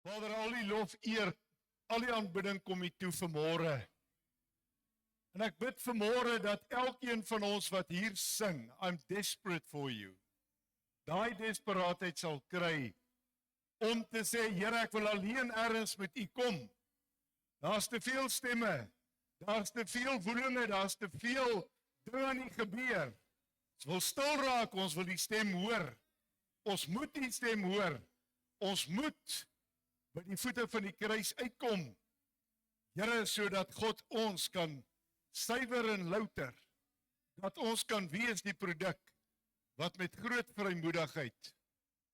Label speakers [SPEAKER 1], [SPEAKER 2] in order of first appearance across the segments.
[SPEAKER 1] Vader, al die lof, eer, al die aanbidding kom U toe vanmôre. En ek bid vanmôre dat elkeen van ons wat hier sing, I'm desperate for you, daai desperaatheid sal kry om te sê, Here, ek wil alleen ergens met U kom. Daar's te veel stemme, daar's te veel woelinge, daar's te veel dinge aan die gebeur. Ons wil stil raak, ons wil die stem hoor. Ons moet die stem hoor. Ons moet by die voete van die kruis uitkom. Here, sodat God ons kan suiwer en louter, dat ons kan wees die produk wat met groot vrymoedigheid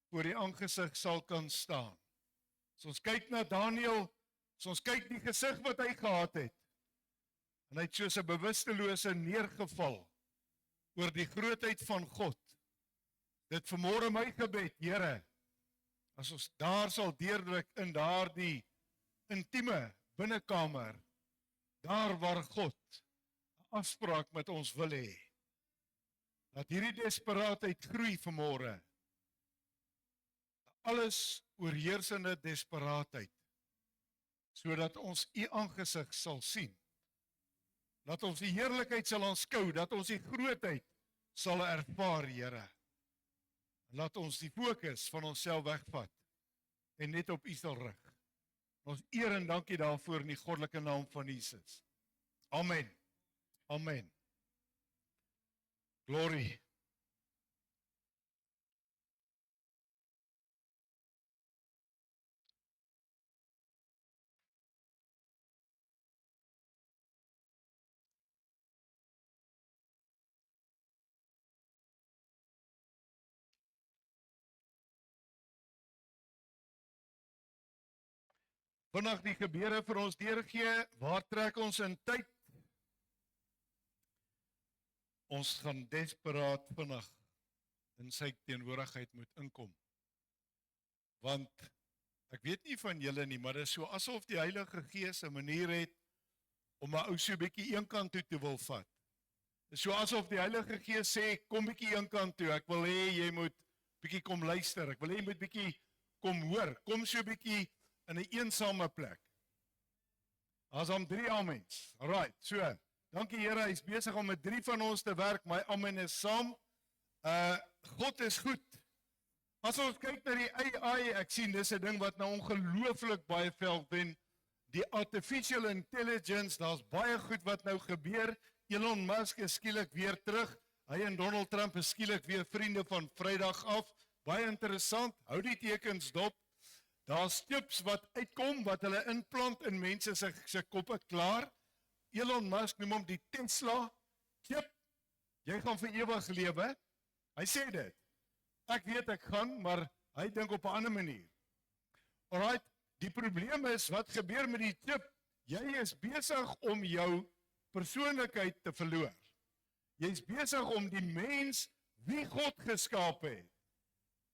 [SPEAKER 1] voor die aangesig sal kan staan. As ons kyk na Daniël, as ons kyk die gesig wat hy gehad het, en hy het soos 'n bewustelose neergeval oor die grootheid van God. Dit vanmôre my gebed, Here, as ons daar sal deurdruk in daardie intieme binnekamer, daar waar God 'n afspraak met ons wil hê, dat hierdie desperaatheid groei vanmôre, alles oorheersende desperaatheid, sodat ons U aangesig sal sien, dat ons die heerlikheid sal aanskou, dat ons die grootheid sal ervaar, Here. En laat ons die fokus van onsself wegvat en net op U sal rig. Ons eer en dankie daarvoor in die goddelike naam van Jesus. Amen. Amen. Glory. Vandag die gebeure vir ons deurgee, waar trek ons in tyd? Ons gaan desperaat vandag in sy teenwoordigheid moet inkom. Want ek weet nie van julle nie, maar dit is so asof die Heilige Gees 'n manier het om 'n ou so 'n bietjie eenkant toe te wil vat. Dit is so asof die Heilige Gees sê, kom bietjie eenkant toe, ek wil hê jy moet bietjie kom luister, ek wil hê jy moet bietjie kom hoor, kom so bietjie in 'n eensame plek. As om 3 amens. Alright, so, dankie Here, hy's besig om met 3 van ons te werk, my amen is saam. God is goed. As ons kyk na die AI, ek sien dis 'n ding wat nou ongelooflik baie veld wen, die artificial intelligence, daar's baie goed wat nou gebeur. Elon Musk is skielik weer terug, hy en Donald Trump is skielik weer vriende van Vrydag af, baie interessant, hou die tekens dop. Daar's chips wat uitkom, wat hulle inplant in mense se koppe klaar. Elon Musk noem hom die Tesla chip. Jy gaan vir ewig lewe. Hy sê dit. Ek weet ek gaan, maar hy dink op 'n ander manier. Alright, die probleem is, wat gebeur met die chip? Jy is besig om jou persoonlikheid te verloor. Jy's besig om die mens wie God geskaap het,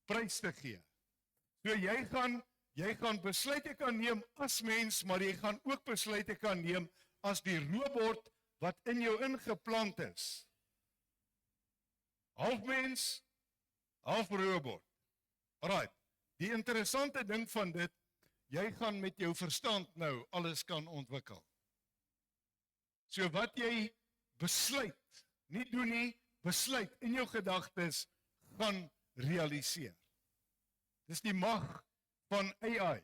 [SPEAKER 1] prys te gee. So jy gaan besluite kan neem as mens, maar jy gaan ook besluite kan neem as die robot wat in jou ingeplant is. Half mens, half robot. Alright, die interessante ding van dit, jy gaan met jou verstand nou alles kan ontwikkel. So wat jy besluit, nie doen nie, besluit in jou gedagtes gaan realiseer. Dis die mag van AI.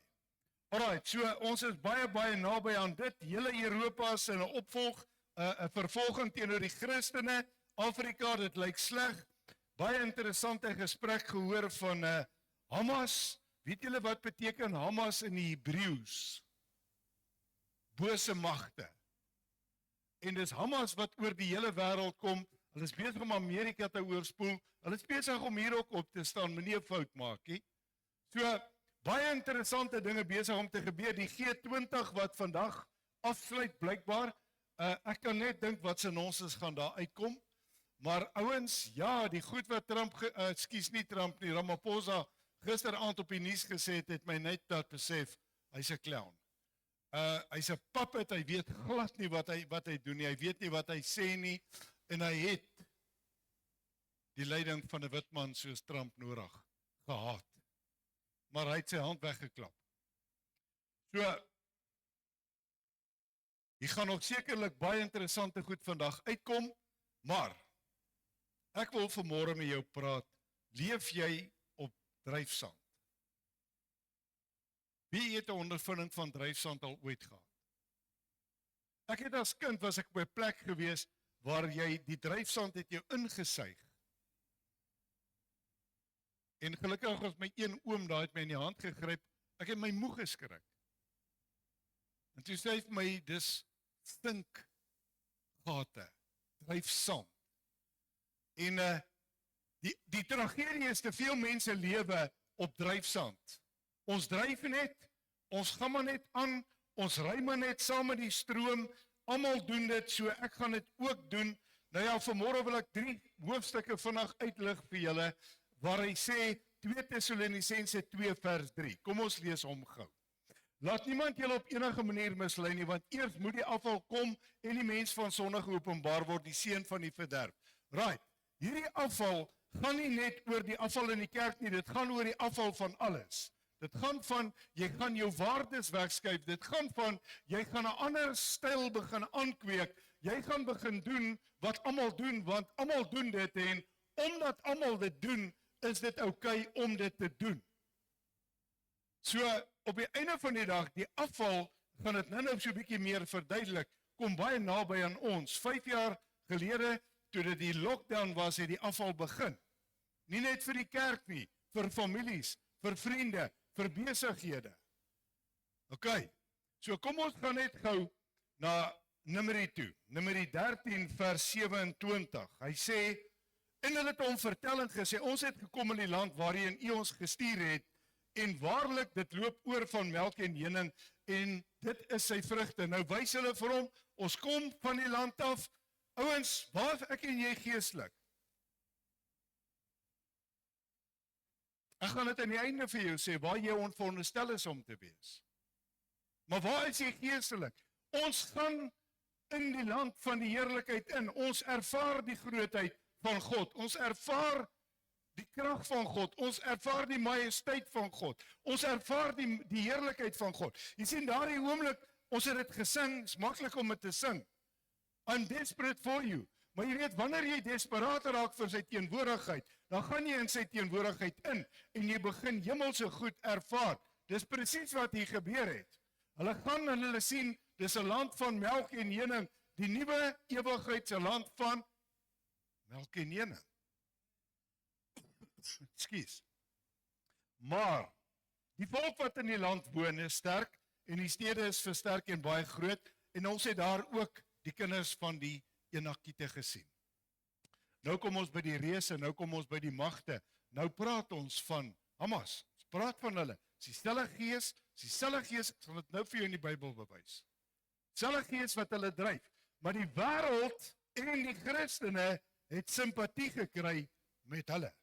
[SPEAKER 1] Alright, so ons is baie naby aan dit. Hele Europa is in 'n opvolg, 'n vervolging teenoor die Christene. Afrika, dit lyk sleg. Baie interessante gesprek gehoor van Hamas. Weet julle wat beteken Hamas in die Hebreëus? Bose magte. En dis Hamas wat oor die hele wêreld kom. Hulle is besig om Amerika te oorspoel. Hulle is besig om hier ook op te staan, moenie 'n fout maak nie. So baie interessante dinge besig om te gebeur. Die G20 wat vandag afsluit blykbaar. Ek kan net dink wat se nonsens gaan daar uitkom. Maar ouens, ja, die goed wat Ramaphosa gisteraand op die nuus gesê het my net dat besef, hy's 'n clown. Hy's 'n puppet, hy weet glad nie wat hy doen nie, hy weet nie wat hy sê nie, en hy het die leiding van 'n wit man soos Trump nodig gehad. Maar hy het sy hand weggeklap. So, hier gaan nog sekerlik baie interessante goed vandag uitkom, maar ek wil vanmôre met jou praat, leef jy op dryfsand? Wie het 'n ondervinding van dryfsand al ooit gehad? Ek het as kind, was ek op 'n plek gewees, waar jy die dryfsand het jou ingesuig. En gelukkig was my een oom daar het my in die hand gegryp, ek het my moeg geskrik. En toe sê hy vir my, dis stinkgate, dryfsand. En die tragedie is, te veel mense lewe op dryfsand. Ons dryf net, ons gaan maar net aan, ons ry maar net saam met die stroom, almal doen dit, so ek gaan dit ook doen. Nou ja, vanmôre wil ek 3 hoofstukke vinnig uitlig vir julle, waar hy sê, 2 Tessalonisense 2 vers 3. Kom ons lees hom gou. Laat niemand julle op enige manier mislei nie, want eers moet die afval kom en die mens van sonde geopenbaar word, die seun van die verderf. Right, hierdie afval gaan nie net oor die afval in die kerk nie, dit gaan oor die afval van alles. Dit gaan van, jy gaan jou waardes wegskuif, dit gaan van, jy gaan 'n ander styl begin aankweek, jy gaan begin doen wat almal doen, want almal doen dit, en omdat almal dit doen, is dit oukei om dit te doen. So, op die einde van die dag, die afval, gaan dit nou so 'n bietjie meer verduidelik, kom baie naby aan ons. 5 jaar gelede, toe dit die lockdown was, het die afval begin. Nie net vir die kerk nie, vir families, vir vriende, vir besighede. OK, so kom ons gaan net gou na Numeri toe, Numeri 13 vers 27. Hy sê, en hulle het hom vertel en gesê, ons het gekom in die land waarheen U ons gestuur het, en waarlik dit loop oor van melk en honing, en dit is sy vrugte. Nou wys hulle vir hom, ons kom van die land af, ouens, waar is ek en jy geestelik? Ek gaan dit aan die einde vir jou sê, waar jy onveronderstel is om te wees. Maar waar is jy geestelik? Ons gaan in die land van die heerlikheid in, ons ervaar die grootheid van God, ons ervaar die krag van God, ons ervaar die majesteit van God, ons ervaar die heerlikheid van God. Jy sien, daardie oomblik, ons het dit gesing, is maklik om dit te sing. I'm desperate for you. Maar jy weet, wanneer jy desperaat raak vir sy teenwoordigheid, dan gaan jy in sy teenwoordigheid in, en jy begin hemelse goed ervaar. Dis presies wat hier gebeur het. Hulle gaan en hulle sien, dis 'n land van melk en honing, die nuwe ewigheidse land van melk en honing. Ekskuus. Maar die volk wat in die land woon is sterk, en die stede is versterk en baie groot, en ons het daar ook die kinders van die Enakiete gesien. Nou kom ons by die reëse, nou kom ons by die magte, nou praat ons van Hamas, ons praat van hulle, dieselfde gees, ek sal dit nou vir jou in die Bybel bewys. Dieselfde gees wat hulle dryf, maar die wêreld en die Christene het simpatie gekry met hulle.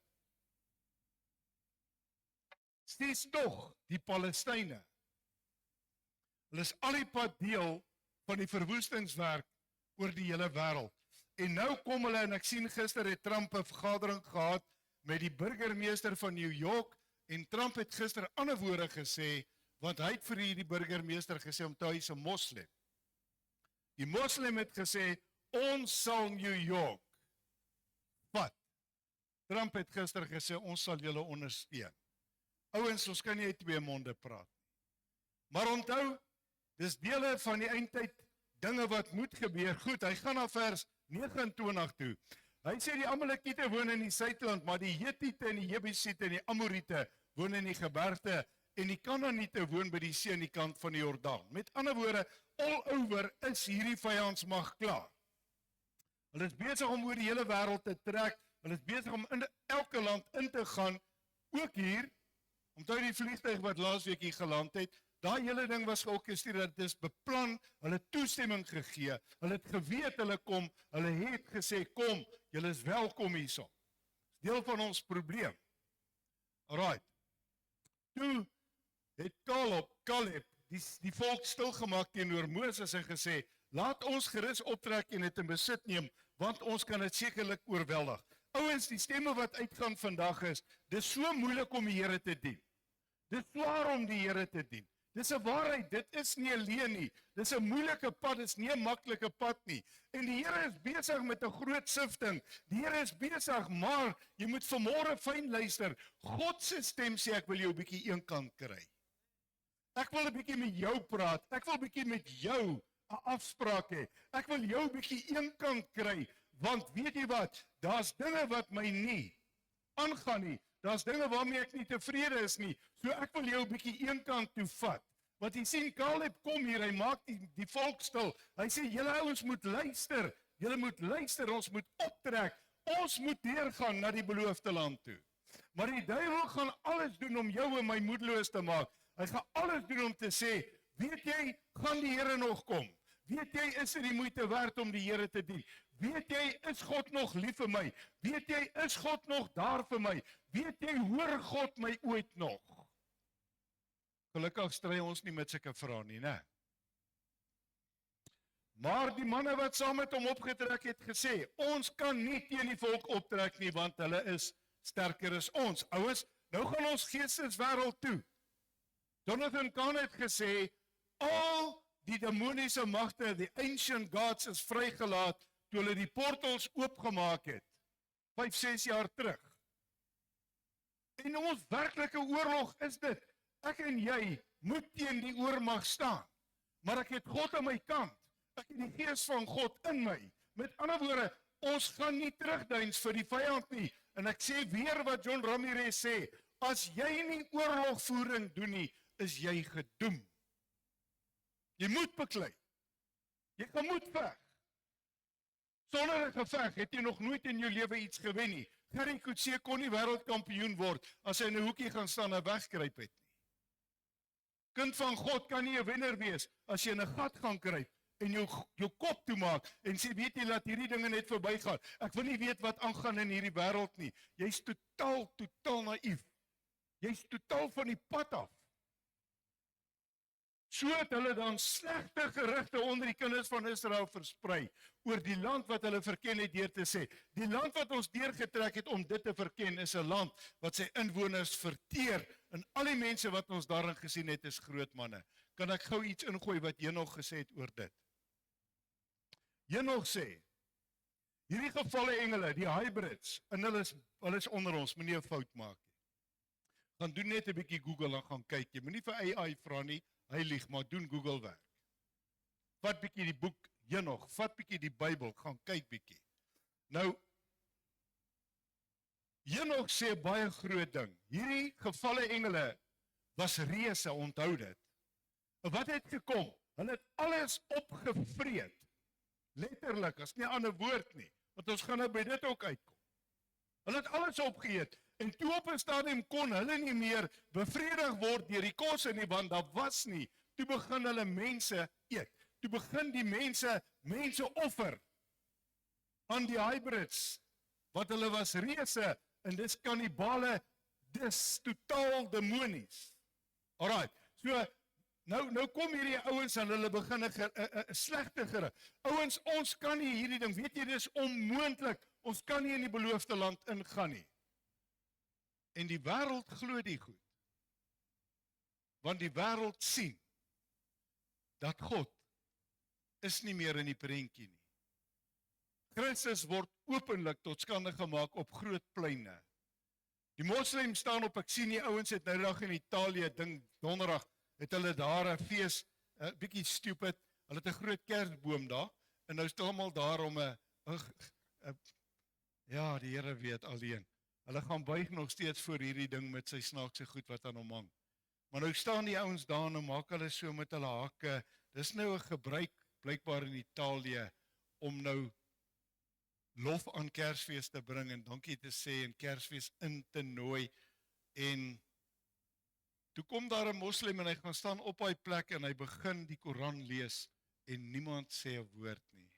[SPEAKER 1] Steeds tog die Palestynë. Hulle is al die pad deel van die verwoestingswerk oor die hele wêreld. En nou kom hulle, en ek sien gister het Trump 'n vergadering gehad met die burgemeester van New York, en Trump het gister ander woorde gesê, want hy het vir die burgemeester gesê, om hy is 'n moslim. Die moslim het gesê, ons sal New York vat. Trump het gister gesê, ons sal julle ondersteun. Ouens, ons kan nie uit 2 monde praat. Maar onthou, dis dele van die eindtyd, dinge wat moet gebeur. Goed, hy gaan na vers 29 toe. Hy sê die Amalekiete woon in die suidland, maar die Hetiete en die Jebusiete en die Amoriete woon in die gebergte, en die Kanaaniete woon by die see aan die kant van die Jordaan. Met ander woorde, all over is hierdie vyandsmag klaar. Hulle is besig om oor die hele wêreld te trek, hulle is besig om in elke land in te gaan, ook hier, onthou die vliegtuig wat laasweek hier geland het, daai hele ding was georkestreer, dit is beplan, hulle toestemming gegee, hulle het geweet hulle kom, hulle het gesê, kom, julle is welkom hierso. Dis deel van ons probleem. Alright. Toe het Caleb, die volk stilgemaak teenoor Moses en gesê, laat ons gerus optrek en dit in besit neem, want ons kan dit sekerlik oorweldig. Ouens, die stemme wat uitgaan vandag is, dis so moeilik om die Here te dien. Dis swaar om die Here te dien. Dis 'n waarheid, dit is nie 'n leuen nie. Dis 'n moeilike pad, dis nie 'n maklike pad nie. En die Here is besig met 'n groot sifting. Die Here is besig, maar jy moet vanmôre fyn luister. God se stem sê ek wil jou 'n bietjie eenkant kry. Ek wil 'n bietjie met jou praat. Ek wil 'n bietjie met jou 'n afspraak hê. Ek wil jou 'n bietjie eenkant kry, want weet jy wat? Daar's dinge wat my nie aangaan nie. Daar's dinge waarmee ek nie tevrede is nie. So ek wil jou 'n bietjie eenkant toe vat. Want jy sien Caleb kom hier, hy maak die volk stil. Hy sê julle ouens moet luister. Julle moet luister, ons moet optrek. Ons moet deurgaan na die beloofde land toe. Maar die duiwel gaan alles doen om jou en my moedeloos te maak. Hy gaan alles doen om te sê, weet jy, gaan die Here nog kom? Weet jy, is dit die moeite werd om die Here te dien? Weet jy, is God nog lief vir my? Weet jy, is God nog daar vir my? Weet jy, hoor God my ooit nog? Gelukkig stry ons nie met sulke vrae nie, né? Maar die manne wat saam met hom opgetrek het gesê, ons kan nie teen die volk optrek nie, want hulle is sterker as ons. Ouens, nou gaan ons geesteswêreld toe. Jonathan Kahn het gesê, al die demoniese magte, die ancient gods is vrygelaat toe hulle die portals oopgemaak het, 5-6 jaar terug. En ons werklike oorlog is dit, ek en jy moet teen die oormag staan, maar ek het God aan my kant, ek het die gees van God in my. Met ander woorde, ons gaan nie terugduins vir die vyand nie, en ek sê weer wat John Ramirez sê, as jy nie oorlogvoering doen nie, is jy gedoem. Jy moet beklei. Jy gaan moet veg. Sonder 'n geveg het jy nog nooit in jou lewe iets gewen nie. Gerry Coetzee kon nie wêreldkampioen word as hy in 'n hoekie gaan staan en wegkruip het nie. Kind van God kan nie 'n wenner wees as jy in 'n gat gaan kruip en jou kop toemaak en sê weet jy laat hierdie dinge net verbygaan. Ek wil nie weet wat aangaan in hierdie wêreld nie. Jy's totaal naïef. Jy's totaal van die pad af. So het hulle dan slegte gerugte onder die kinders van Israel versprei oor die land wat hulle verken het deur te sê, die land wat ons deurgetrek het om dit te verken is 'n land wat sy inwoners verteer en al die mense wat ons daarin gesien het is groot manne. Kan ek gou iets ingooi wat Henog gesê het oor dit? Henog sê, hierdie gevalle engele, die hybrids, en hulle is onder ons, moenie 'n fout maak nie. Gaan doen net 'n bietjie Google en gaan kyk. Jy moenie vir AI vra nie. Hy lieg, maar doen Google werk. Vat bietjie die boek Henog, vat bietjie die Bybel, gaan kyk bietjie. Nou, Henog sê baie groot ding. Hierdie gevalle engele was reëse, onthou dit. En wat het gekom? Hulle het alles opgevreet. Letterlik, as nie 'n ander woord nie, want ons gaan nou by dit ook uitkom. Hulle het alles opgeëet. En toe op 'n stadium kon hulle nie meer bevredig word deur die kos nie, want daar was nie. Toe begin hulle mense eet. Toe begin die mense offer aan die hybrids, wat hulle was reëse, en dis kannibale, dis totaal demonies. Alright, so, nou kom hierdie ouens en hulle begin 'n slegte gerug. Ouens, ons kan nie hierdie ding, weet jy, dis onmoontlik, ons kan nie in die beloofde land ingaan nie. En die wêreld glo die goed. Want die wêreld sien dat God is nie meer in die prentjie nie. Christus word openlik tot skande gemaak op groot pleine. Die moslems staan op, ek sien die ouens het nou dag in Italië, ding donderdag, het hulle daar 'n fees, 'n bietjie stupid, hulle het 'n groot kersboom daar, en nou staan almal daar om 'n ja, die Here weet alleen. Hulle gaan buig nog steeds voor hierdie ding met sy snaakse goed wat aan hom hang. Maar nou staan die ouens daar en maak hulle so met hulle hakke. Dis nou 'n gebruik blykbaar in Italië om nou lof aan Kersfees te bring en dankie te sê en Kersfees in te nooi. En toe kom daar 'n moslim en hy gaan staan op hy plek en hy begin die Koran lees en niemand sê 'n woord nie.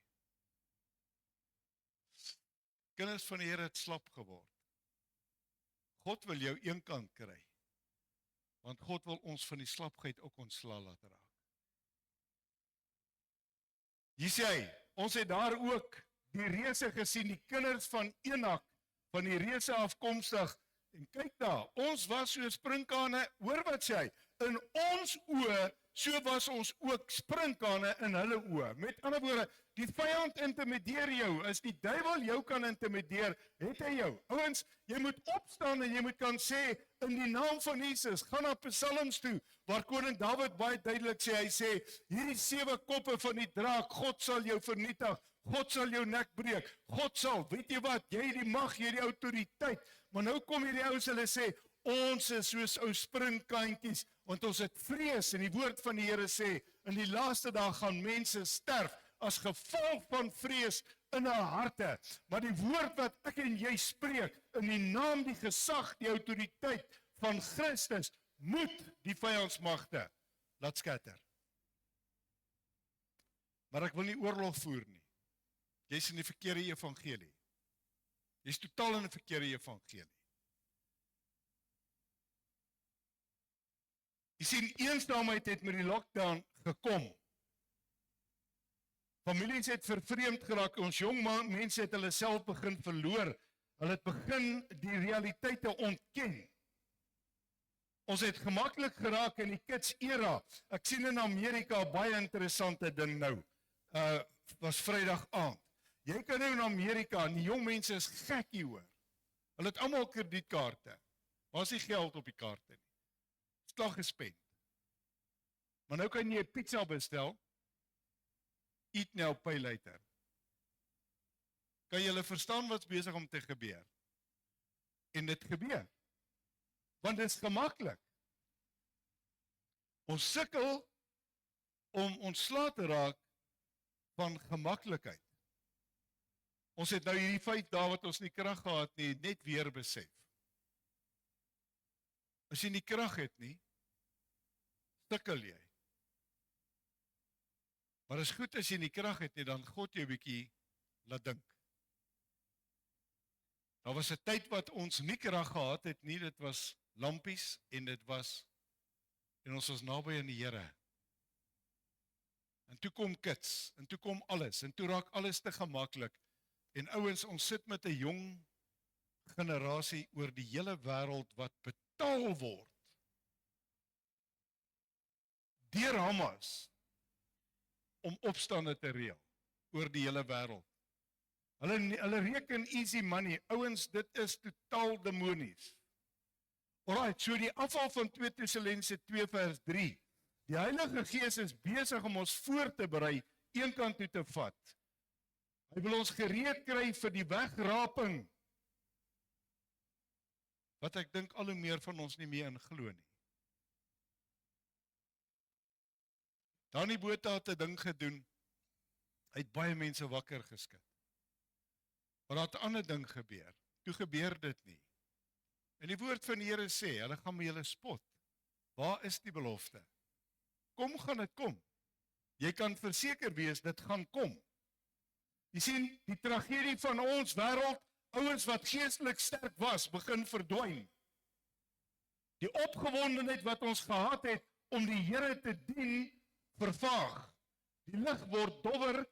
[SPEAKER 1] Kinders van die Here het slap geword. God wil jou eenkant kry, want God wil ons van die slapheid ook ontslaa laat raak. Hier sê hy, ons het daar ook die reëse gesien, die kinders van Enak, van die reëse afkomstig, en kyk daar, ons was so sprinkane, hoor wat sê hy, in ons oë, so was ons ook sprinkane in hulle oë. Met ander woorde, die vyand intimideer jou. As die duiwel jou kan intimideer, het hy jou. Ouens, jy moet opstaan en jy moet kan sê, in die naam van Jesus, gaan na Psalms toe, waar koning Dawid baie duidelik sê, hy sê, hierdie 7 koppe van die draak, God sal jou vernietig, God sal jou nek breek, God sal, weet jy wat, jy het die mag, jy het die autoriteit, maar nou kom hierdie ouens, hulle sê, ons is soos ou springkantjies, want ons het vrees, en die woord van die Here sê, in die laaste dag gaan mense sterf, as gevolg van vrees in hulle harte, maar die woord wat ek en jy spreek, in die naam, die gesag, die autoriteit van Christus, moet die vyandmagte laat skatter. Maar ek wil nie oorlog voer nie. Jy's in die verkeerde evangelie. Jy's totaal in die verkeerde evangelie. Jy sien, eensaamheid het met die lockdown gekom. Families het vervreemd geraak, ons jong mense het hulle self begin verloor. Hulle het begin die realiteite ontken. Ons het gemaklik geraak in die kids era. Ek sien in Amerika baie interessante ding nou. Was Vrydag aand. Jy kan nou in Amerika, en die jong mense is gek hieroor. Hulle het almal kredietkaarte. Maar is nie geld op die kaarte nie. Slag gespend. Maar nou kan jy pizza bestel. Eat now, pay later. Kan julle verstaan wat's besig om te gebeur? En dit gebeur. Want dit is gemaklik. Ons sukkel om ontslae te raak van gemaklikheid. Ons het nou hierdie 5 dae wat ons nie krag gehad nie, net weer besef. As jy nie krag het nie, sukkel jy. Maar is goed as jy nie krag het nie, dan God jou 'n bietjie laat dink. Daar was 'n tyd wat ons nie krag gehad het nie, dit was lampies en ons was naby aan die Here. En toe kom kids, en toe kom alles, en toe raak alles te gemaklik. En ouens, ons sit met 'n jong generasie oor die hele wêreld wat betaal word deur Hamas om opstande te reël oor die hele wêreld. Hulle reken easy money. Ouens, dit is totaal demonies. Alright, so die afval van 2 Tessalonisense 2 vers 3. Die Heilige Gees is besig om ons voor te berei, een kant toe te vat. Hy wil ons gereed kry vir die wegraping, wat ek dink al hoe meer van ons nie meer in glo nie. Danny Botha het 'n ding gedoen, hy het baie mense wakker geskit. Maar daar het 'n ander ding gebeur, toe gebeur dit nie. En die woord van die Here sê, hulle gaan met julle spot. Waar is die belofte? Kom, gaan dit kom. Jy kan verseker wees, dit gaan kom. Jy sien, die tragedie van ons wêreld, ouens wat geestelik sterk was, begin verdwyn. Die opgewondenheid wat ons gehad het om die Here te dien, vervaag. Die lig word dowwer,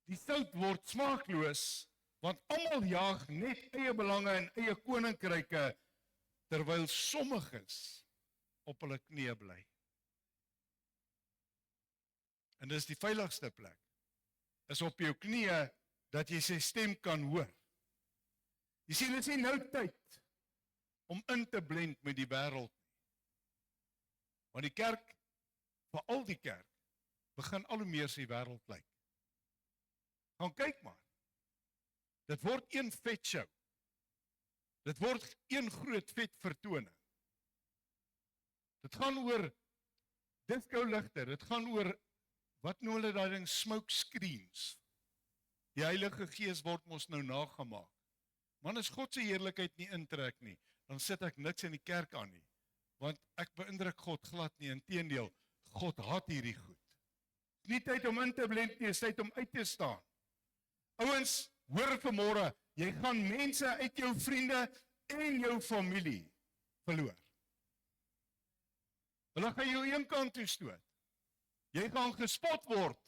[SPEAKER 1] die sout word smaakloos, want almal jaag net eie belange en eie koninkryke, terwyl sommiges op hulle knieë bly. En dis die veiligste plek, is op jou knieë, dat jy sy stem kan hoor. Jy sien, dit is nie nou tyd om in te blend met die wêreld. Want die kerk, veral die kerk, begin al hoe meer sy wêreld lyk. Gaan kyk maar. Dit word een vet show. Dit word een groot vet vertoning. Dit gaan oor disco-ligte, dit gaan oor, wat noem hulle daai ding, smoke screens. Die Heilige Gees word mos nou nagemaak. Man, as God se heerlikheid nie intrek nie, dan sit ek niks in die kerk aan nie. Want ek beïndruk God glad nie, inteendeel, God haat hierdie goed. Nie tyd om in te blend nie, is tyd om uit te staan. Ouens, hoor vanmôre, jy gaan mense uit jou vriende en jou familie verloor. Hulle gaan jou een kant toe stoot. Jy gaan gespot word,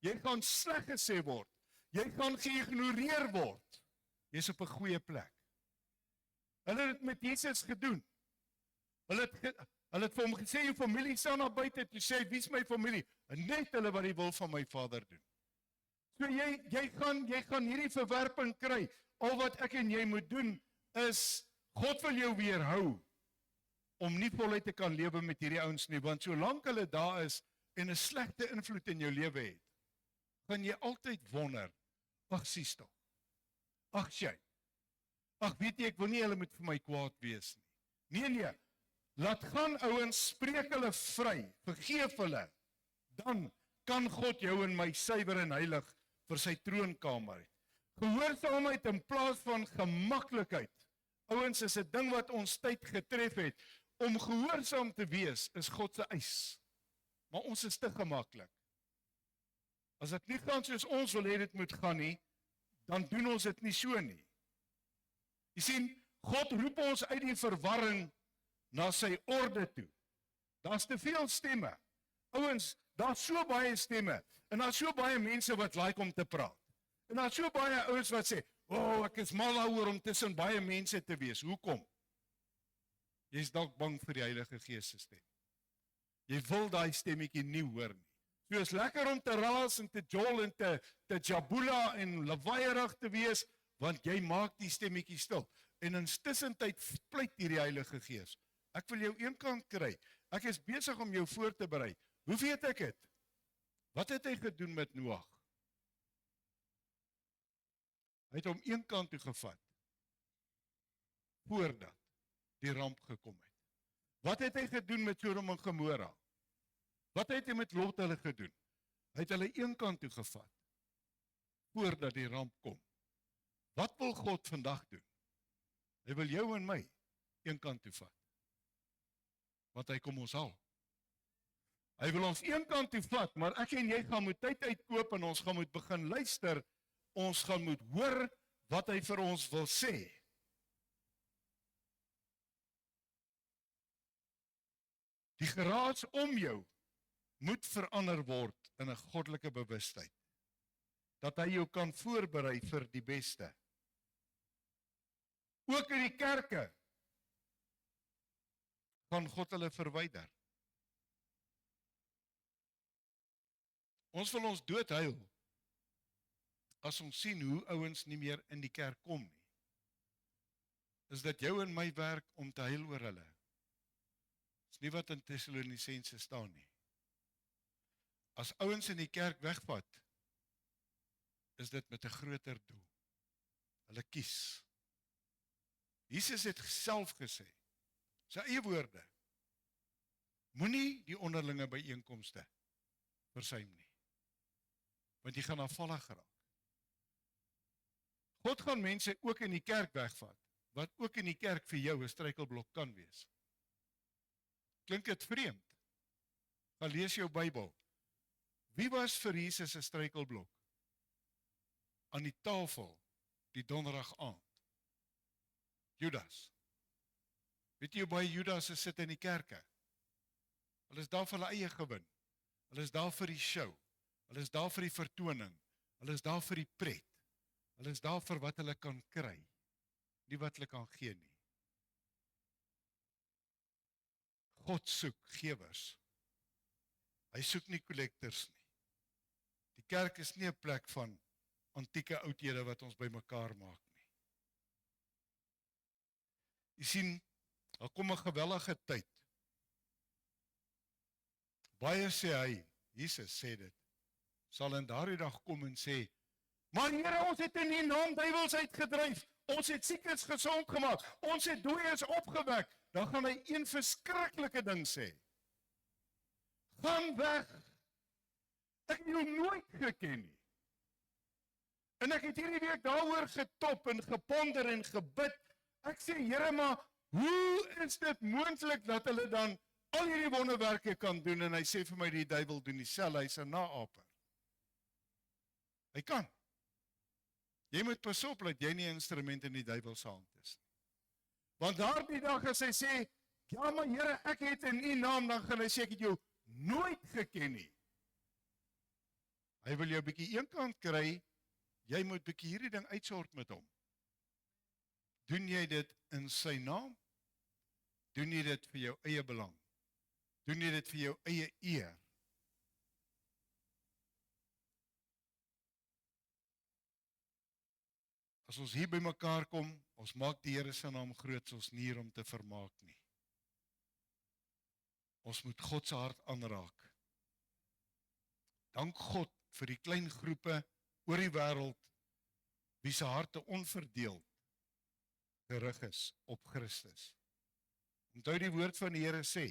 [SPEAKER 1] jy gaan sleg gesê word, jy gaan geïgnoreer word. Jy's op 'n goeie plek. Hulle het dit met Jesus gedoen. Hulle het vir hom gesê, jou familie staan daar buite, toe sê hy, wie is my familie? En net hulle wat die wil van my Vader doen. So jy gaan hierdie verwerping kry. Al wat ek en jy moet doen is, God wil jou weerhou om nie voluit te kan lewe met hierdie ouens nie, want solank hulle daar is en 'n slegte invloed in jou lewe het, gaan jy altyd wonder, ag sies tog, ag sjy, ag weet jy, ek wil nie hulle moet vir my kwaad wees nie. Nee, laat gaan ouens, spreek hulle vry, vergeef hulle, dan kan God jou en my suiwer en heilig vir sy troonkamer het. Gehoorsaamheid in plaas van gemaklikheid. Ouens, is 'n ding wat ons tyd getref het. Om gehoorsaam te wees is God se eis. Maar ons is te gemaklik. As dit nie gaan soos ons wil hê dit moet gaan nie, dan doen ons dit nie so nie. Jy sien, God roep ons uit die verwarring na sy orde toe. Daar's te veel stemme. Ouens, daar's so baie stemme en daar's so baie mense wat like om te praat. En daar's so baie ouens wat sê, ek is mal daaroor om tussen baie mense te wees. Hoekom? Jy's dalk bang vir die Heilige Gees se stem. Jy wil daai stemmetjie nie hoor nie. So is lekker om te raas en te jol en te jabula en lawaaiig te wees, want jy maak die stemmetjie stil. En intussen pleit hierdie Heilige Gees. Ek wil jou eenkant kry. Ek is besig om jou voor te berei. Hoe weet ek dit? Wat het hy gedoen met Noag? Hy het hom eenkant toe gevat, voordat die ramp gekom het. Wat het hy gedoen met Sodom en Gomora? Wat het hy met Lot hulle gedoen? Hy het hulle eenkant toe gevat, voordat die ramp kom. Wat wil God vandag doen? Hy wil jou en my eenkant toe vat. Want hy kom ons haal. Hy wil ons eenkant toe vat, maar ek en jy gaan moet tyd uitkoop en ons gaan moet begin luister. Ons gaan moet hoor wat hy vir ons wil sê. Die geraas om jou moet verander word in 'n goddelike bewustheid. Dat hy jou kan voorberei vir die beste. Ook in die kerke gaan God hulle verwyder. Ons wil ons dood huil as ons sien hoe ouens nie meer in die kerk kom nie. Is dit jou en my werk om te huil oor hulle? Dis nie wat in Tessalonisense staan nie. As ouens in die kerk wegvat, is dit met 'n groter doel. Hulle kies. Jesus het self gesê, sy eie woorde, moenie die onderlinge byeenkomste versuim nie, want jy gaan afvallig raak. God gaan mense ook in die kerk wegvat, wat ook in die kerk vir jou 'n struikelblok kan wees. Klink dit vreemd? Gaan lees jou Bybel. Wie was vir Jesus 'n struikelblok? Aan die tafel, die donderdag aand. Judas. Weet jy hoe baie Judas sit in die kerke? Hulle is daar vir hulle eie gewin. Hulle is daar vir die show. Hulle is daar vir die vertoning. Hulle is daar vir die pret. Hulle is daar vir wat hulle kan kry, nie wat hulle kan gee nie. God soek gewers. Hy soek nie collectors nie. Die kerk is nie 'n plek van antieke oudhede wat ons bymekaar maak nie. Jy sien, daar kom 'n gewellige tyd. Baie sê hy, Jesus sê dit, sal in daardie dag kom en sê, maar Here, ons het in U naam duiwels uitgedryf, ons het siekes gesond gemaak, ons het dooies opgewek. Dan gaan hy een verskriklike ding sê. Gaan weg. Ek het jou nooit geken nie. En ek het hierdie week daaroor getop en geponder en gebid. Ek sê, Here, maar hoe is dit moontlik dat hulle dan al hierdie wonderwerke kan doen? En hy sê vir my, die duiwel doen dieselfde, hy's 'n naaper. Hy kan. Jy moet pas op dat jy nie 'n instrument in die duiwel se hand is. Want daardie dag as hy sê, ja maar Here, ek het in U naam, dan gaan hy sê, ek het jou nooit geken nie. Hy wil jou bietjie eenkant kry, jy moet bietjie hierdie ding uitsort met hom. Doen jy dit in sy naam? Doen jy dit vir jou eie belang? Doen jy dit vir jou eie eer? As ons hier by mekaar kom, ons maak die Here se naam groot, ons nie hier om te vermaak nie. Ons moet God se hart aanraak. Dank God vir die klein groepe oor die wêreld, wie se harte onverdeeld gerig is op Christus. Onthou die woord van die Here sê,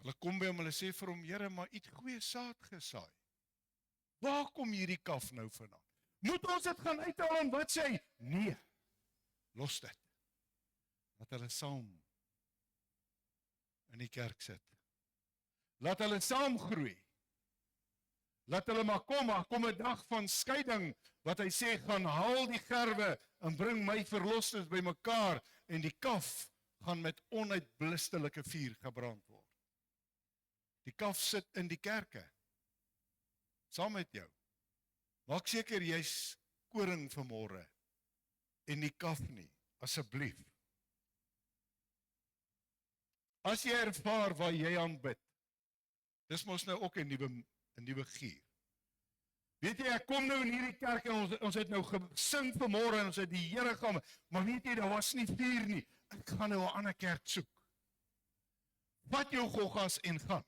[SPEAKER 1] hulle kom by hom, hulle sê vir hom, Here, maar u het goeie saad gesaai. Waar kom hierdie kaf nou vandaan? Moet ons dit gaan uithaal en wat sê hy? Nee, los dit. Laat hulle saam in die kerk sit. Laat hulle saam groei. Laat hulle maar kom 'n dag van skeiding, wat hy sê, gaan haal die gerwe en bring my verlossers by mekaar, en die kaf gaan met onuitblustelike vuur gebrand word. Die kaf sit in die kerke, saam met jou. Maak seker jy's koring vanmôre, en die kaf nie, asseblief. As jy ervaar waar jy aanbid, dis mos nou ook 'n nuwe gier. Weet jy, ek kom nou in hierdie kerk en ons het nou gesing vanmôre en ons het die Here gaan, maar weet jy, daar was nie vuur nie. Ek gaan nou 'n ander kerk soek. Vat jou goggas en gaan.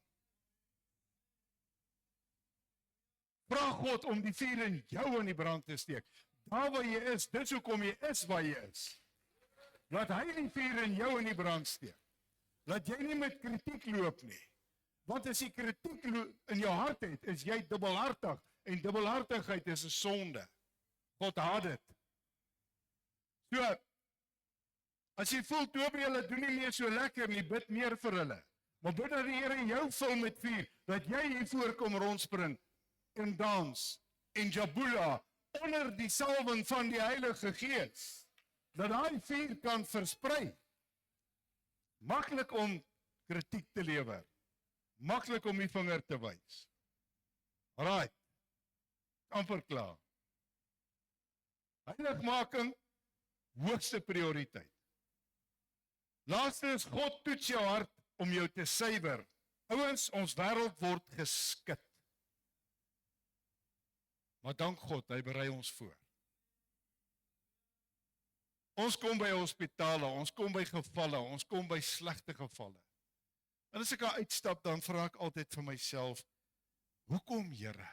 [SPEAKER 1] Vra God om die vuur in jou in die brand te steek. Daar waar jy is, dis hoekom jy is waar jy is. Laat hy die vuur in jou in die brand steek. Laat jy nie met kritiek loop nie. Want as jy kritiek in jou hart het, is jy dubbelhartig. En dubbelhartigheid is 'n sonde. God haat dit. So, as jy voel, Toby, hulle doen nie meer so lekker nie, bid meer vir hulle. Maar bid dat die Here jou vul met vuur, dat jy hier voorkom rondspring, en dans, en jabula, onder die salwing van die Heilige Gees, dat daai vuur kan versprei. Maklik om kritiek te lewer, maklik om die vinger te wys. Alright, amper klaar. Heiligmaking, hoogste prioriteit. Laaste is, God toets jou hart om jou te suiwer. Ouens, ons wêreld word geskit. Maar dank God, hy berei ons voor. Ons kom by hospitale, ons kom by gevalle, ons kom by slegte gevalle. En as ek daar uitstap, dan vra ek altyd vir myself, hoekom, Here?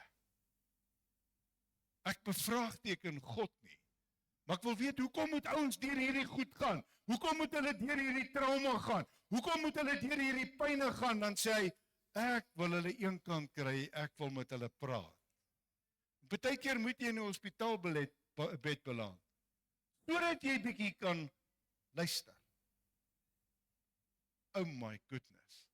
[SPEAKER 1] Ek bevraagteken God nie. Maar ek wil weet, hoekom moet ouens deur hierdie goed gaan? Hoekom moet hulle deur hierdie trauma gaan? Hoekom moet hulle deur hierdie pyne gaan? Dan sê hy, ek wil hulle eenkant kry, ek wil met hulle praat. Partykeer moet jy in 'n hospitaalbed beland, sodat jy bietjie kan luister. Oh my goodness.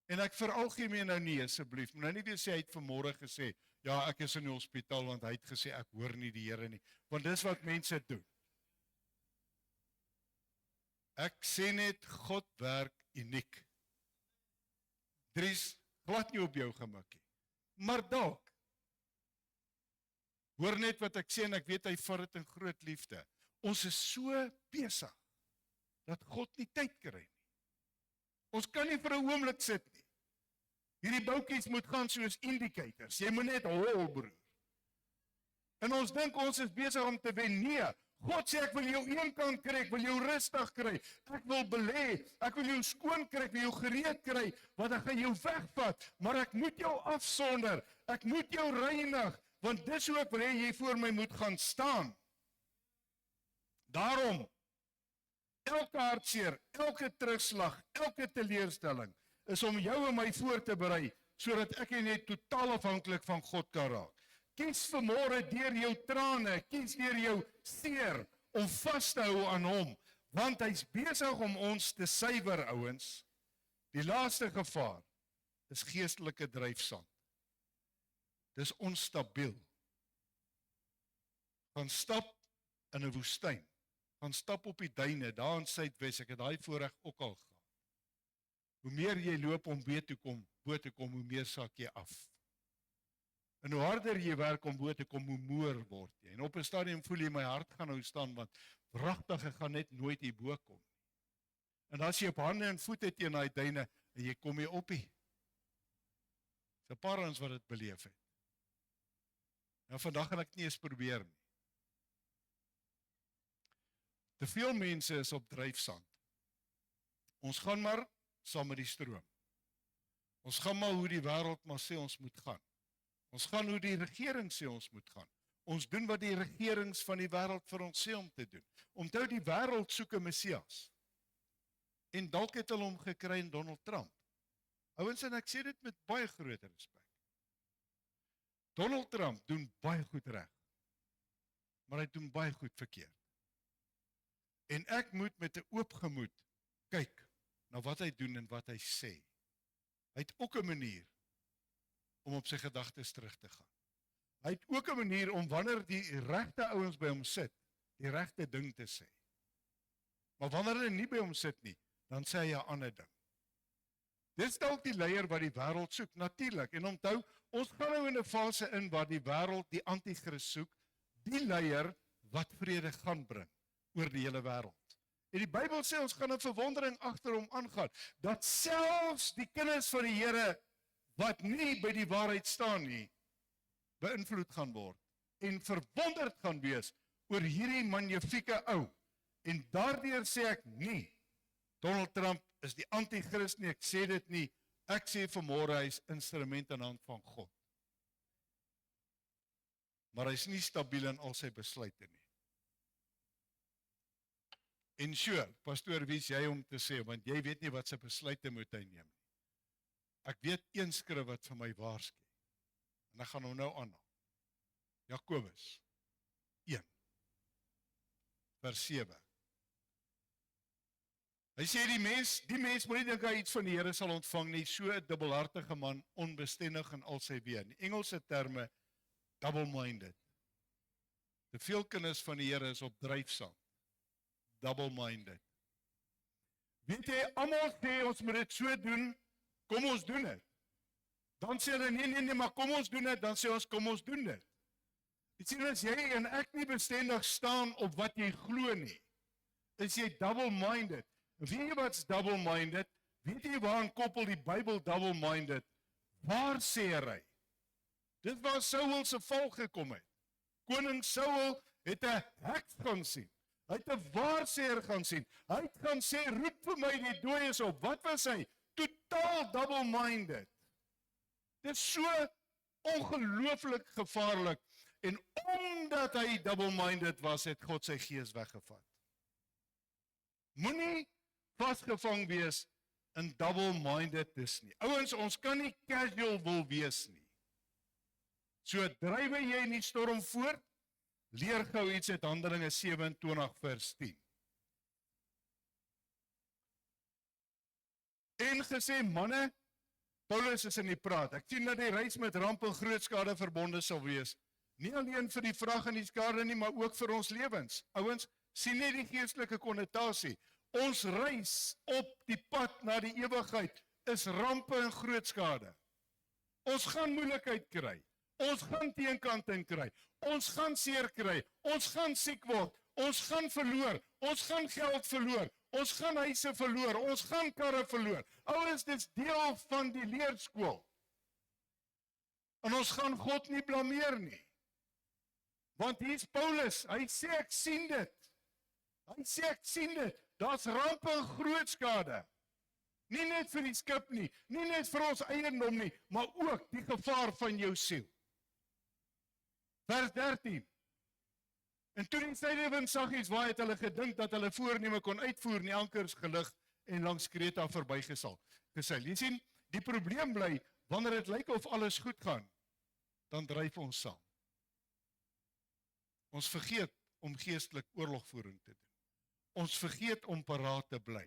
[SPEAKER 1] En ek veralgemeen nou nie, asseblief, maar nou nie weer sê, hy het vanmôre gesê, ja, ek is in die hospitaal, want hy het gesê, ek hoor nie die Here nie, want dis wat mense doen. Ek sê net, God werk uniek. Dries, glad nie op jou gemikkie, maar dalk, hoor net wat ek sê, en ek weet hy vat dit in groot liefde. Ons is so besig, dat God nie tyd kry nie. Ons kan nie vir 'n oomblik sit nie. Hierdie boutjies moet gaan soos indicators. Jy moet net hol, broer. En ons dink ons is besig om te wen. Nee, God sê, ek wil jou eenkant kry, ek wil jou rustig kry, ek wil belê, ek wil jou skoon kry, ek wil jou gereed kry, want ek gaan jou wegvat, maar ek moet jou afsonder, ek moet jou reinig, want dis hoe ek wil hê jy voor my moet gaan staan. Daarom, elke hartseer, elke terugslag, elke teleurstelling, is om jou en my voor te berei, sodat ek net totaal afhanklik van God kan raak. Kies vanmôre deur jou trane, kies deur jou seer, om vas te hou aan hom, want hy's besig om ons te suiwer, ouens. Die laaste gevaar is geestelike dryfsand. Dis onstabiel. Gaan stap in 'n woestyn, gaan stap op die duine, daar in Suidwes, ek het daai voorreg ook al gehad. Hoe meer jy loop om bo te kom, hoe meer sak jy af. En hoe harder jy werk om bo te kom, hoe moer word jy. En op 'n stadium voel jy, my hart gaan nou staan, want wragtig, ek gaan net nooit hierbo kom. En as jy op hande en voete teen daai duine en jy kom hier op nie. Dis 'n paar ons wat dit beleef het. Nou vandag gaan ek nie eens probeer nie. Te veel mense is op dryfsand. Ons gaan maar saam met die stroom. Ons gaan maar hoe die wêreld maar sê ons moet gaan. Ons gaan hoe die regering sê ons moet gaan. Ons doen wat die regerings van die wêreld vir ons sê om te doen. Onthou die wêreld soek 'n Messias. En dalk het hulle hom gekry in Donald Trump. Ouens, en ek sê dit met baie groot respek. Donald Trump doen baie goed reg. Maar hy doen baie goed verkeerd. En ek moet met 'n oop gemoed kyk na wat hy doen en wat hy sê. Hy het ook 'n manier om op sy gedagtes terug te gaan. Hy het ook 'n manier om wanneer die regte ouens by hom sit, die regte ding te sê. Maar wanneer hulle nie by hom sit nie, dan sê hy 'n ander ding. Dis dalk die leier wat die wêreld soek, natuurlik. En onthou, ons gaan nou in 'n fase in waar die wêreld die anti-kris soek, die leier wat vrede gaan bring oor die hele wêreld. En die Bybel sê ons gaan 'n verwondering agter hom aangaan, dat selfs die kinders van die Here wat nie by die waarheid staan nie, beïnvloed gaan word en verwonderd gaan wees oor hierdie magnifieke ou. En daardeur sê ek nie, Donald Trump is die anti-kris nie, ek sê dit nie, ek sê vanmôre hy is instrument in hand van God. Maar hy is nie stabiel in al sy besluite nie. En pastoor, wie is jy om te sê, want jy weet nie wat sy besluite moet hy neem nie. Ek weet een skrif wat vir my waarsku. En ek gaan hom nou aanhaal. Jakobus 1 vers 7. Hy sê die mens moet nie dink hy iets van die Here sal ontvang nie, so 'n dubbelhartige man, onbestendig in al sy weë. In Engelse terme, double-minded. Te veel kinders van die Here is op dryfsand. Double-minded. Weet jy, almal sê ons moet dit so doen, kom ons doen dit. Dan sê hulle nee, maar kom ons doen dit, dan sê ons kom ons doen dit. Jy sien, as jy en ek nie bestendig staan op wat jy glo nie, is jy double-minded. Weet jy wat's double-minded? Weet jy waaraan koppel die Bybel double-minded? Waar sê hy? Dit waar Saul se val gekom het. Koning Saul het 'n heks gaan sien. Hy het 'n waarsêer gaan sien. Hy het gaan sê, roep vir my die dooies op. Wat was hy? Totaal double-minded. Dit is so ongelooflik gevaarlik. En omdat hy double-minded was, het God sy gees weggevat. Moenie vasgevang wees in double-mindedness nie. Ouens, ons kan nie casual wil wees nie. So dryf jy in die storm voort, leer gou iets uit Handelinge 27 vers 10. En gesê, manne, Paulus is in die praat. Ek sien dat die reis met ramp en groot skade verbonde sal wees. Nie alleen vir die vrag en die skade nie, maar ook vir ons lewens. Ouens, sien net die geestelike konnotasie. Ons reis op die pad na die ewigheid is rampe en groot skade. Ons gaan moeilikheid kry. Ons gaan teenkanting kry. Ons gaan seer kry. Ons gaan siek word. Ons gaan verloor. Ons gaan geld verloor. Ons gaan huise verloor. Ons gaan karre verloor. Ouens, dit is deel van die leerskool. En ons gaan God nie blameer nie. Want hier's Paulus. Hy sê ek sien dit. Hy sê ek sien dit. Daar's rampe en groot skade. Nie net vir die skip nie, nie net vir ons eiendom nie, maar ook die gevaar van jou siel. Vers 13. En toe die sydewind saggies waai, het hulle gedink dat hulle voorneme kon uitvoer, nie ankers gelig en langs Kreta verbygeseil. Jy sien, die probleem bly, wanneer dit lyk of alles goed gaan, dan dryf ons saam. Ons vergeet om geestelik oorlogvoering te doen. Ons vergeet om paraat te bly.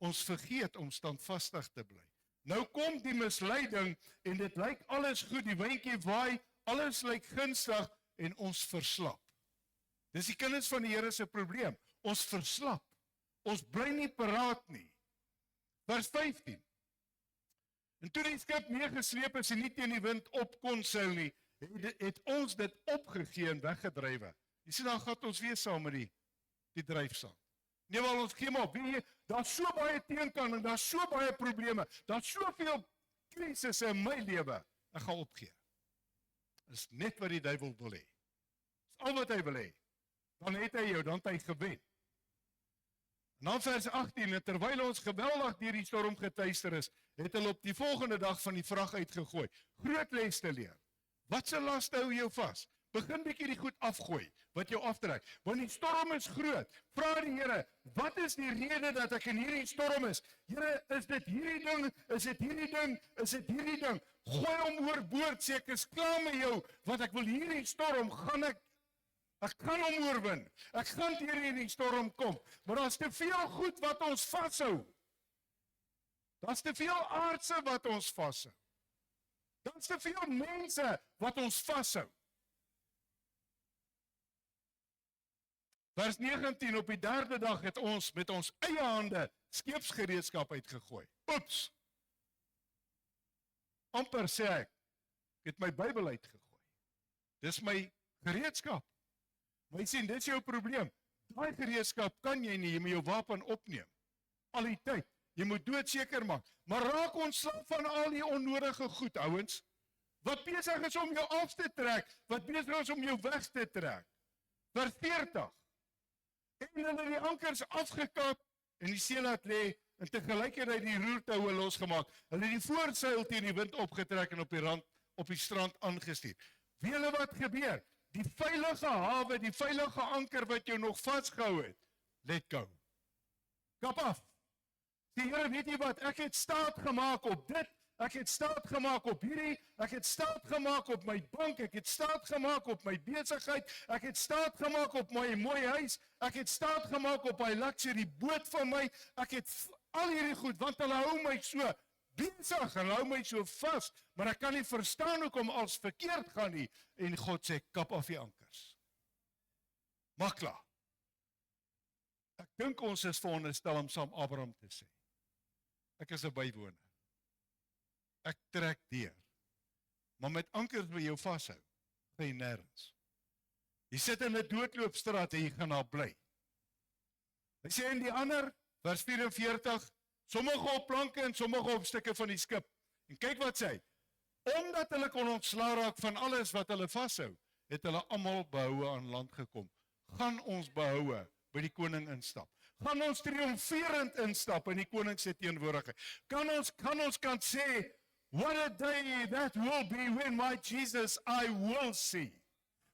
[SPEAKER 1] Ons vergeet om standvastig te bly. Nou kom die misleiding en dit lyk alles goed, die windjie waai, alles lyk gunstig en ons verslap. Dis die kinders van die Here se probleem. Ons verslap. Ons bly nie paraat nie. Vers 15. En toe die skip meegesleep is en nie teen die wind op kon seil nie, het ons dit opgegee en weggedrywe. Jy sien, dan gaan ons weer saam met die dryfsand. Nee, maar ons gee maar op. Weet jy, daar's so baie teenkanting, daar's so baie probleme, daar's soveel krisisse in my lewe. Ek gaan opgee. Dis net wat die duiwel wil hê. Dis al wat hy wil hê. Dan het hy jou, dan het hy gewen. En dan vers 18, en terwyl ons geweldig deur die storm getuister is, het hulle op die volgende dag van die vrag uitgegooi. Groot les te leer. Wat se laste hou jou vas? Begin bietjie die goed afgooi, wat jou aftrek. Want die storm is groot. Vra die Here, wat is die rede dat ek in hierdie storm is? Here, is dit hierdie ding? Is dit hierdie ding? Is dit hierdie ding? Gooi hom oorboord, sê ek is klaar met jou, want ek wil hierdie storm, ek gaan hom oorwin. Ek gaan deur hierdie storm kom. Maar daar's te veel goed wat ons vashou. Daar's te veel aardse wat ons vashou. Daar's te veel mense wat ons vashou. Vers 19, op die derde dag het ons met ons eie hande skeepsgereedskap uitgegooi. Oeps! Amper sê ek het my Bybel uitgegooi. Dis my gereedskap. Maar jy sien, dit is jou probleem. Daai gereedskap kan jy nie, jy moet jou wapen opneem. Al die tyd. Jy moet doodseker maak. Maar raak ontslaaf van al die onnodige goed, ouens. Wat besig is om jou af te trek, wat besig is om jou weg te trek. Vers 40. En hulle die ankers afgekap en die see laat lê en tegelykertyd die roertoue losgemaak. Hulle die voorseil teen die wind opgetrek en op die strand aangestuur. Weet julle wat gebeur? Die veilige hawe, die veilige anker wat jou nog vasgehou het, let go. Kap af. Die Here, weet jy wat, ek het staat gemaak op dit, ek het staat gemaak op hierdie, ek het staat gemaak op my bank, ek het staat gemaak op my besigheid, ek het staat gemaak op my mooi huis, ek het staat gemaak op my luxury boot van my, ek het al hierdie goed, want hulle hou my so besig, hulle hou my so vas, maar ek kan nie verstaan hoekom alles verkeerd gaan nie, en God sê, kap af die ankers. Maar klaar. Ek dink ons is veronderstel om saam Abraham te sê, ek is 'n bywoner. Ek trek deur. Maar met ankers wat jou vashou, gaan jy nêrens. Jy sit in 'n doodloopstraat en jy gaan daar bly. Hy sê in die ander, vers 44, sommige op planke en sommige op stukke van die skip. En kyk wat sê hy. Omdat hulle kon ontslaa raak van alles wat hulle vashou, het hulle almal behoue aan land gekom. Gaan ons behoue by die koning instap. Gaan ons triomferend instap in die koning se teenwoordigheid. Kan ons kan sê, what a day that will be when my Jesus I will see.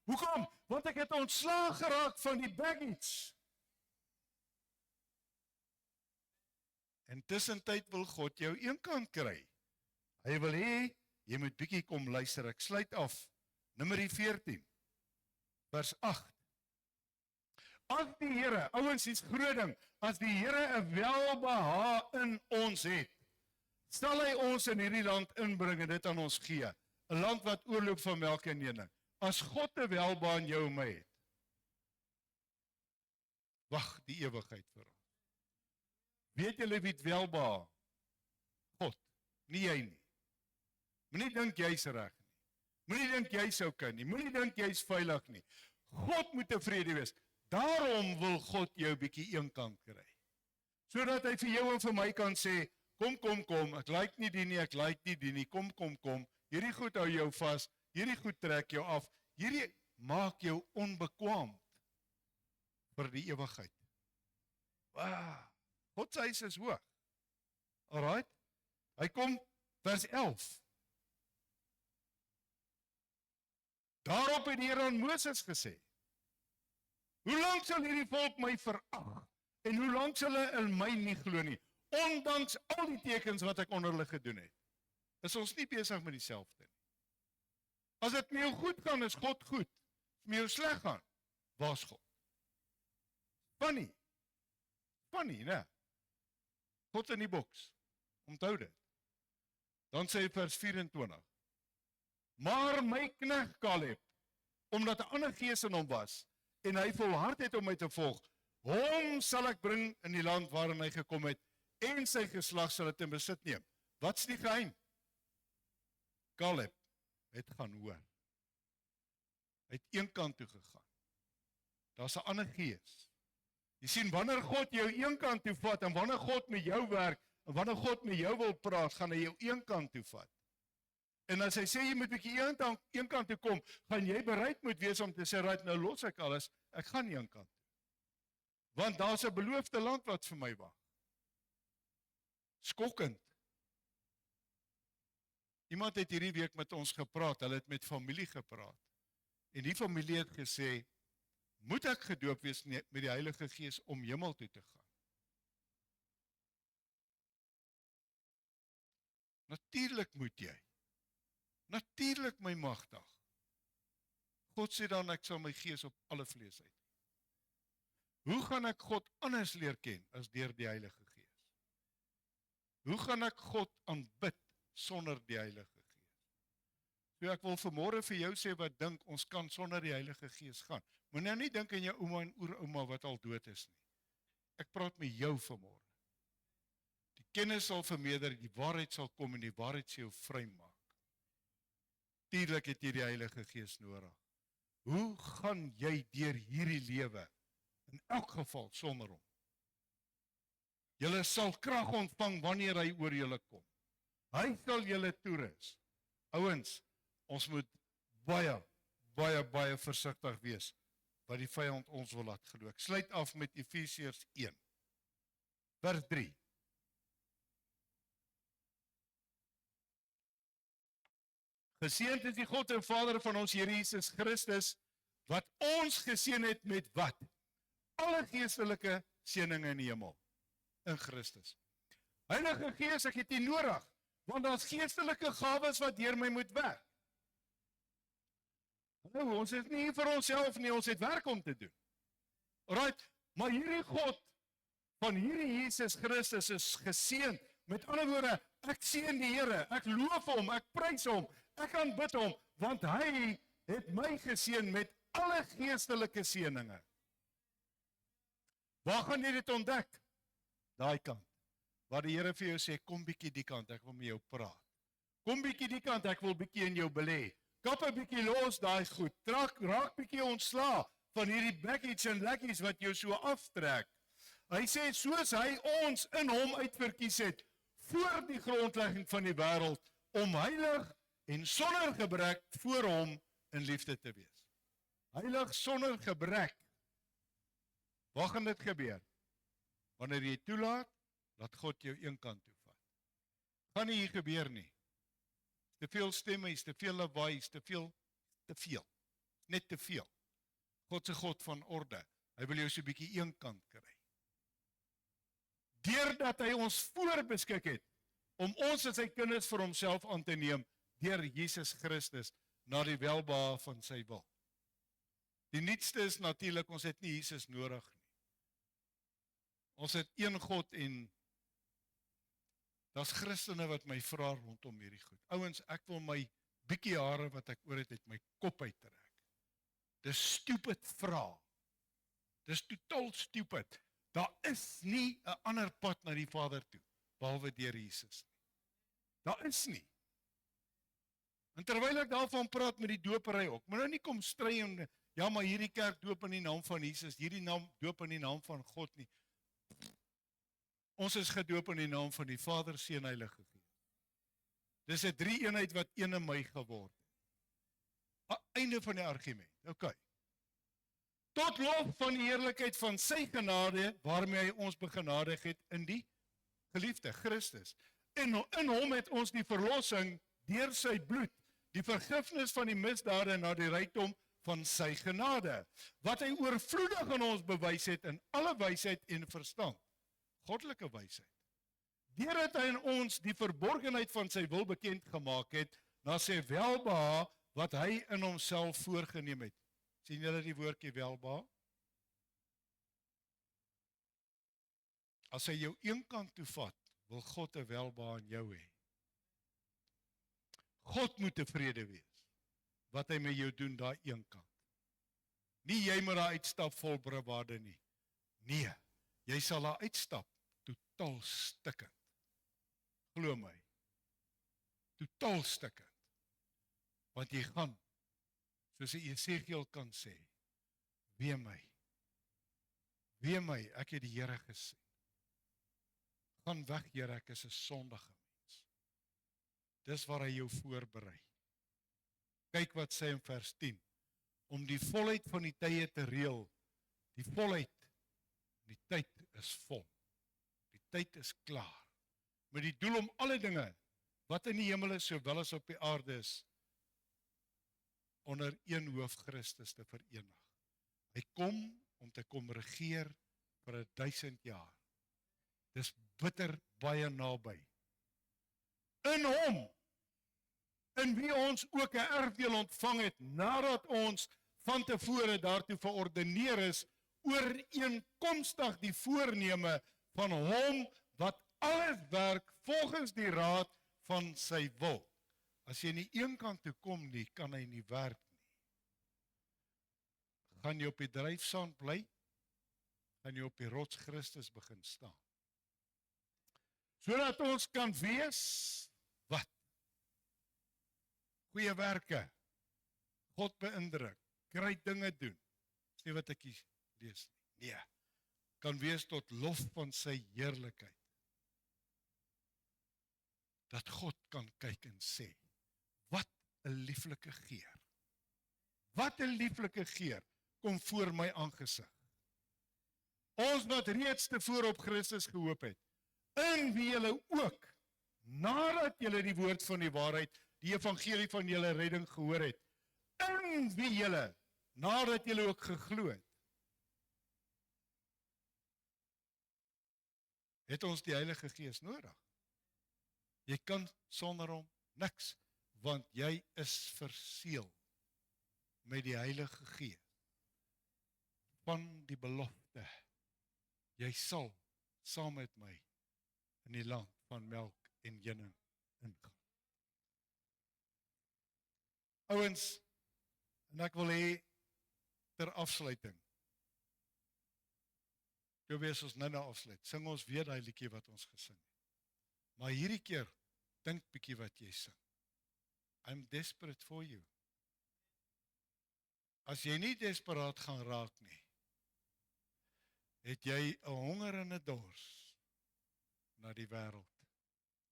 [SPEAKER 1] Hoekom? Want ek het ontslaag geraak van die baggage. En tussentyd wil God jou eenkant kry. Hy wil hê, jy moet bietjie kom luister, ek sluit af. Numeri 14, vers 8. As die Here, ouens, is groot ding, as die Here 'n welbehae in ons het, sal hy ons in hierdie land inbring en dit aan ons gee. 'n Land wat oorloop van melk en honing. As God 'n welbehae in jou en my het, wag die ewigheid vir ons. Weet julle wie het welbehae? God, nie jy nie. Moenie dink jy's reg nie. Moenie dink jy's okay nie. Moenie dink jy's veilig nie. God moet tevrede wees. Daarom wil God jou bietjie eenkant kry. Sodat hy vir jou en vir my kan sê, kom, ek like nie die nie, ek like nie die nie, kom, hierdie goed hou jou vas, hierdie goed trek jou af, hierdie maak jou onbekwaam vir die ewigheid. God se huis is hoog. Alright? Hy kom, vers 11. Daarop het die Here aan Moses gesê, hoe lank sal hierdie volk my verag, en hoe lank sal hulle in my nie glo nie, ondanks al die tekens wat ek onder hulle gedoen het. Is ons nie besig met dieselfde nie? As dit met jou goed gaan, is God goed. As met jou sleg gaan, waar's God? Funny, né? God in die boks, onthou dit. Dan sê hy vers 24, maar my knegt Kaleb, omdat 'n ander gees in hom was, en hy volhard het om my te volg, hom sal ek bring in die land waarin hy gekom het, en sy geslag sal dit in besit neem. Wat's die geheim? Kaleb het gaan hoor. Hy het een kant toe gegaan. Daar's 'n ander gees. Jy sien, wanneer God jou een kant toe vat, en wanneer God met jou werk, en wanneer God met jou wil praat, gaan hy jou een kant toe vat. En as hy sê, jy moet bietjie een kant toe kom, gaan jy bereid moet wees om te sê, right, nou los ek alles, ek gaan een kant toe. Want daar's 'n beloofde land wat vir my wag. Skokkend. Iemand het hierdie week met ons gepraat, hulle het met familie gepraat. En die familie het gesê, moet ek gedoop wees met die Heilige Gees om hemel toe te gaan? Natuurlik moet jy. Natuurlik my magtig. God sê dan, ek sal my gees op alle vlees uit. Hoe gaan ek God anders leer ken as deur die Heilige Gees? Hoe gaan ek God aanbid sonder die Heilige Gees? So ek wil vanmôre vir jou sê wat dink, ons kan sonder die Heilige Gees gaan. Moet nou nie dink aan jou ouma en oerouma wat al dood is nie. Ek praat met jou vanmôre. Die kennis sal vermeerder, die waarheid sal kom en die waarheid sal jou vrymaak. Tuurlik het jy die Heilige Gees nodig. Hoe gaan jy deur hierdie lewe? In elk geval sonder hom. Julle sal krag ontvang wanneer hy oor julle kom. Hy sal julle toerus. Ouens, ons moet baie versigtig wees wat die vyand ons wil laat glo. Ek sluit af met Efesiërs 1, vers 3. Geseënd is die God en Vader van ons Here Jesus Christus, wat ons geseën het met wat? Alle geestelike seëninge in die hemel, in Christus. Heilige Gees, ek het U nodig, want daar's geestelike gawes wat deur my moet werk. Nou, ons is nie hier vir onsself nie, ons het werk om te doen. Alright, maar hierdie God van hierdie Jesus Christus is geseën. Met ander woorde, ek seën die Here, ek loof hom, ek prys hom, ek aanbid hom, want hy het my geseën met alle geestelike seëninge. Waar gaan jy dit ontdek? Daai kant. Waar die Here vir jou sê, kom bietjie die kant, ek wil met jou praat. Kom bietjie die kant, ek wil bietjie in jou belê. Kap 'n bietjie los daai goed. Raak bietjie ontslae van hierdie baggage en lekkies wat jou so aftrek. Hy sê, soos hy ons in hom uitverkies het, voor die grondlegging van die wêreld, om heilig en sonder gebrek voor hom in liefde te wees. Heilig sonder gebrek. Waar gaan dit gebeur? Wanneer jy toelaat, laat God jou een kant toe vat. Gaan nie hier gebeur nie. Te veel stemme, is te veel lawaai, is te veel. Net te veel. God se God van orde. Hy wil jou so 'n bietjie een kant kry. Deurdat hy ons voorbeskik het, om ons as sy kinders vir homself aan te neem, deur Jesus Christus, na die welbehae van sy wil. Die nuutste is natuurlik, ons het nie Jesus nodig nie. Ons het een God en daar's Christene wat my vra rondom hierdie goed. Ouens, ek wil my bietjie hare wat ek oor het uit my kop uittrek. Dis stupid vraag. Dis totaal stupid. Daar is nie 'n ander pad na die Vader toe, behalwe deur Jesus nie. Daar is nie. En terwyl ek daarvan praat met die dopery ook, moet nou nie kom stry en, ja, maar hierdie kerk doop in die naam van Jesus, hierdie naam doop in die naam van God nie. Ons is gedoop in die naam van die Vader, Seun, Heilige Gees. Dis 'n drie-eenheid wat een in my geword het. Einde van die argument. Okay. Tot lof van die heerlikheid van sy genade, waarmee hy ons begenadig het in die geliefde Christus. En in hom het ons die verlossing deur sy bloed, die vergifnis van die misdade na die rykdom van sy genade, wat hy oorvloedig aan ons bewys het in alle wysheid en verstand. Goddelike wysheid. Deurdat hy in ons die verborgenheid van sy wil bekend gemaak het, na sy welbehae wat hy in homself voorgenem het. Sien julle die woordjie welbehae? As hy jou een kant toe vat, wil God 'n welbehae in jou hê. God moet tevrede wees wat hy met jou doen daai een kant. Nie jy moet daar uitstap vol bravade nie. Nee, jy sal daar uitstap totaal stikkend. Glo my. Totaal stikkend. Want jy gaan, soos Esegiel kan sê, wee my. Wee my, ek het die Here gesien. Gaan weg, Here, ek is 'n sondige mens. Dis waar hy jou voorberei. Kyk wat sê in vers 10. Om die volheid van die tye te reël. Die volheid, die tyd is vol. Die tyd is klaar. Met die doel om alle dinge, wat in die hemel is, sowel as op die aarde is, onder een hoof Christus te verenig. Hy kom om te kom regeer vir 1000 jaar. Dis bitter baie naby. In hom, in wie ons ook 'n erfdeel ontvang het, nadat ons van tevore daartoe verordeneer is, ooreenkomstig die voorneme van hom wat alles werk volgens die raad van sy wil. As jy nie een kant toe kom nie, kan hy nie werk nie. Gaan jy op die dryfsand bly, gaan jy op die rots Christus begin staan. Sodat ons kan wees, wat? Goeie werke, God beïndruk, kry dinge doen. Dis nie wat ek hier lees nie. Nee, kan wees tot lof van sy heerlikheid. Dat God kan kyk en sê, wat 'n lieflike geur. Wat 'n lieflike geur kom voor my aangesig. Ons wat reeds tevore op Christus gehoop het, in wie julle ook, nadat julle die woord van die waarheid, die evangelie van julle redding gehoor het, in wie julle, nadat julle ook geglo het ons die Heilige Gees nodig. Jy kan sonder hom niks, want jy is verseël met die Heilige Gees van die belofte. Jy sal saam met my in die land van melk en honing ingaan. Ouens, en ek wil hê ter afsluiting, wees ons nou afsluit, sing ons weer daai liedjie wat ons gesing het. Maar hierdie keer, dink bietjie wat jy sing. I'm desperate for you. As jy nie desperaat gaan raak nie, het jy 'n honger en 'n dors na die wêreld,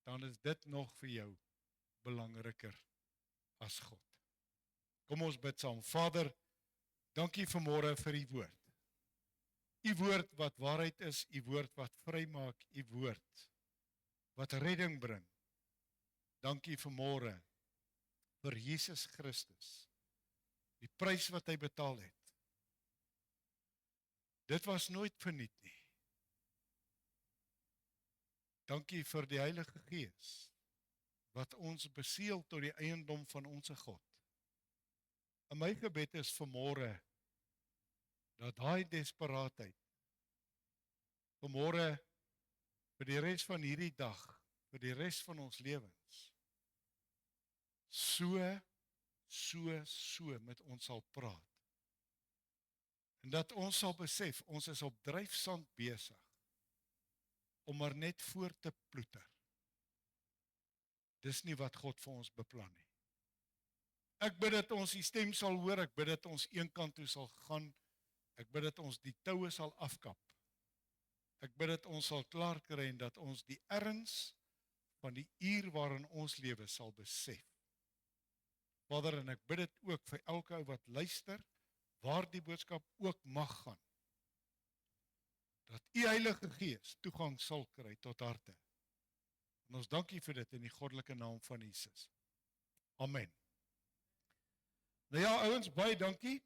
[SPEAKER 1] dan is dit nog vir jou belangriker as God. Kom ons bid saam. Vader, dankie vanmôre vir u woord. U woord wat waarheid is, u woord wat vrymaak, u woord wat redding bring. Dankie vanmôre vir Jesus Christus, die prys wat hy betaal het. Dit was nooit verniet nie. Dankie vir die Heilige Gees, wat ons beseël tot die eiendom van ons God. En my gebed is vanmôre, dat daai desperaatheid, vanmôre, vir die res van hierdie dag, vir die res van ons lewens, so met ons sal praat. En dat ons sal besef, ons is op dryfsand besig, om maar net voor te ploeter. Dis nie wat God vir ons beplan nie. Ek bid dat ons die stem sal hoor, ek bid dat ons een kant toe sal gaan, ek bid dat ons die toue sal afkap. Ek bid dat ons sal klaar kry en dat ons die erns van die uur waarin ons lewe sal besef. Vader, en ek bid dit ook vir elke ou wat luister, waar die boodskap ook mag gaan, dat u Heilige Gees toegang sal kry tot harte. En ons dankie vir dit in die goddelike naam van Jesus. Amen. Nou ja, ouens, baie dankie.